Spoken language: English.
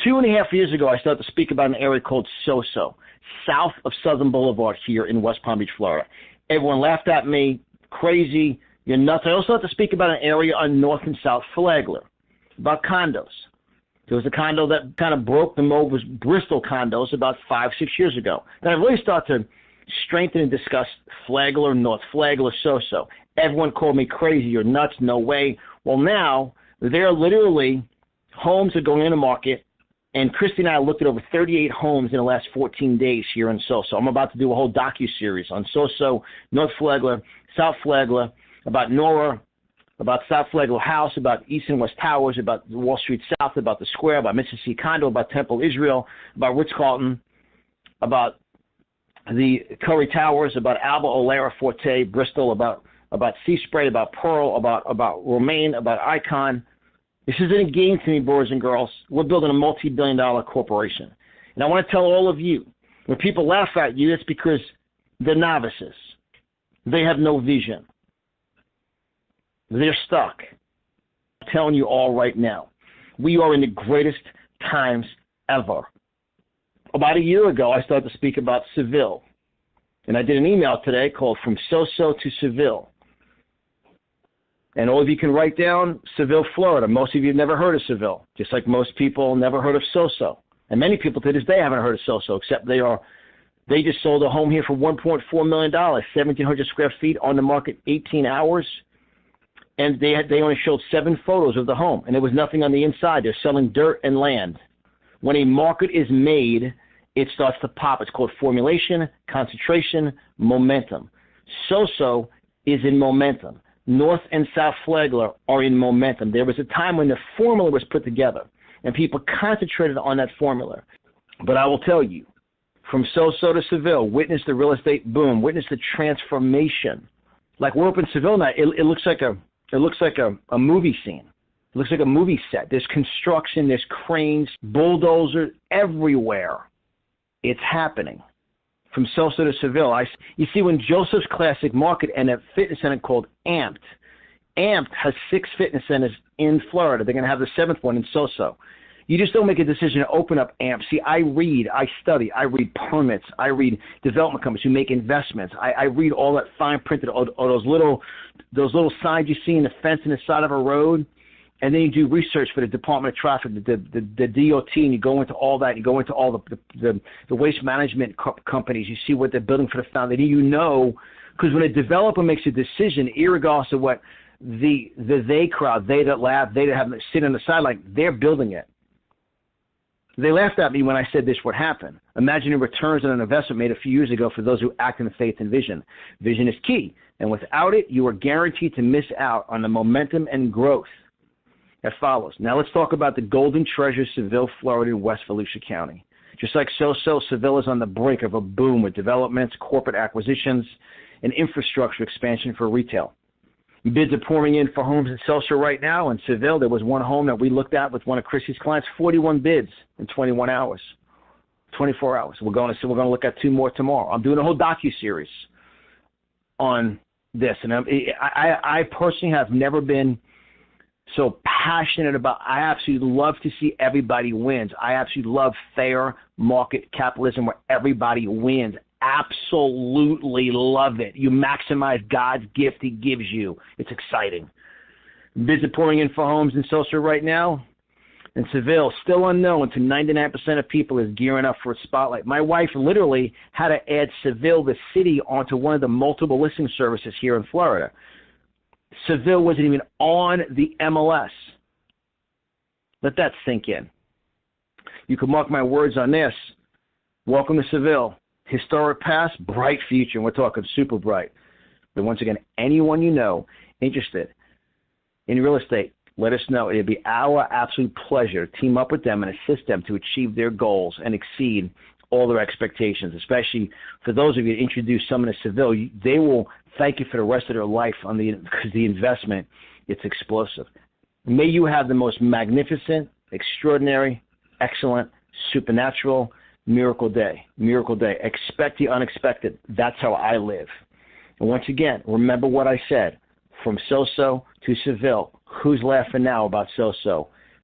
2.5 years ago, I started to speak about an area called Soso, south of Southern Boulevard here in West Palm Beach, Florida. Everyone laughed at me, crazy, you're nuts. I also started to speak about an area on North and South Flagler, about condos. There was a condo that kind of broke the mold, was Bristol condos about 5-6 years ago. Then I really started to strengthen and discuss Flagler, North Flagler, Soso. Everyone called me crazy, you're nuts, no way. Well, now, there are literally homes that are going in the market, and Christie and I looked at over 38 homes in the last 14 days here in Soso. I'm about to do a whole docuseries on Soso, North Flagler, South Flagler, about Nora, about South Flagler House, about East and West Towers, about Wall Street South, about the Square, about Mississippi Condo, about Temple Israel, about Ritz-Carlton, about the Curry Towers, about Alba, Olara, Forte, Bristol, about Sea Spray, about Pearl, about Romaine, about Icon. This isn't a game to me, boys and girls. We're building a multi-billion-dollar corporation. And I want to tell all of you, when people laugh at you, it's because they're novices. They have no vision. They're stuck. I'm telling you all right now, we are in the greatest times ever. About a year ago, I started to speak about Seville. And I did an email today called From Soso to Seville. And all of you can write down Seville, Florida. Most of you have never heard of Seville, just like most people never heard of Soso. And many people to this day haven't heard of Soso, except they just sold a home here for $1.4 million, 1,700 square feet on the market, 18 hours. And they only showed 7 photos of the home, and there was nothing on the inside. They're selling dirt and land. When a market is made, it starts to pop. It's called formulation, concentration, momentum. Soso is in momentum. North and South Flagler are in momentum. There was a time when the formula was put together, and people concentrated on that formula. But I will tell you, from Soso to Seville, witness the real estate boom, witness the transformation. Like we're up in Seville now, it looks like a movie scene. It looks like a movie set. There's construction, there's cranes, bulldozers everywhere. It's happening. From Soso to Seville, you see when Joseph's Classic Market and a fitness center called Amped has 6 fitness centers in Florida. They're going to have the 7th one in Soso. You just don't make a decision to open up Amped. See, I read, I study, I read permits, I read development companies who make investments. I read all that fine printed, all those little signs you see in the fence in the side of a road. And then you do research for the Department of Traffic, the DOT, and you go into all that. You go into all the waste management companies. You see what they're building for the foundation. You know, because when a developer makes a decision, irregardless of what the they crowd, they that laugh, they that have sit on the sideline, they're building it. They laughed at me when I said this would happen. Imagining returns on an investment made a few years ago for those who act in faith and vision. Vision is key, and without it, you are guaranteed to miss out on the momentum and growth that follows. Now let's talk about the golden treasure, Seville, Florida, and West Volusia County. Just like Soso, Seville is on the brink of a boom with developments, corporate acquisitions, and infrastructure expansion for retail. Bids are pouring in for homes in Soso right now. In Seville, there was one home that we looked at with one of Christie's clients, 41 bids in 21 hours, 24 hours. We're going to look at 2 more tomorrow. I'm doing a whole docuseries on this, and I personally have never been so passionate about. I absolutely love to see everybody wins. I absolutely love fair market capitalism where everybody wins. Absolutely love it. You maximize God's gift he gives you. It's exciting. Bids are pouring in for homes in Soso right now. In Seville, still unknown to 99% of people, is gearing up for a spotlight. My wife literally had to add Seville, the city, onto one of the multiple listing services here in Florida. Seville wasn't even on the MLS. Let that sink in. You can mark my words on this. Welcome to Seville. Historic past, bright future, and we're talking super bright. But once again, anyone you know interested in real estate, let us know. It'd be our absolute pleasure to team up with them and assist them to achieve their goals and exceed all their expectations, especially for those of you that introduce someone to Seville. They will thank you for the rest of their life because the investment, it's explosive. May you have the most magnificent, extraordinary, excellent, supernatural, miracle day. Miracle day. Expect the unexpected. That's how I live. And once again, remember what I said. From Soso to Seville. Who's laughing now about Soso?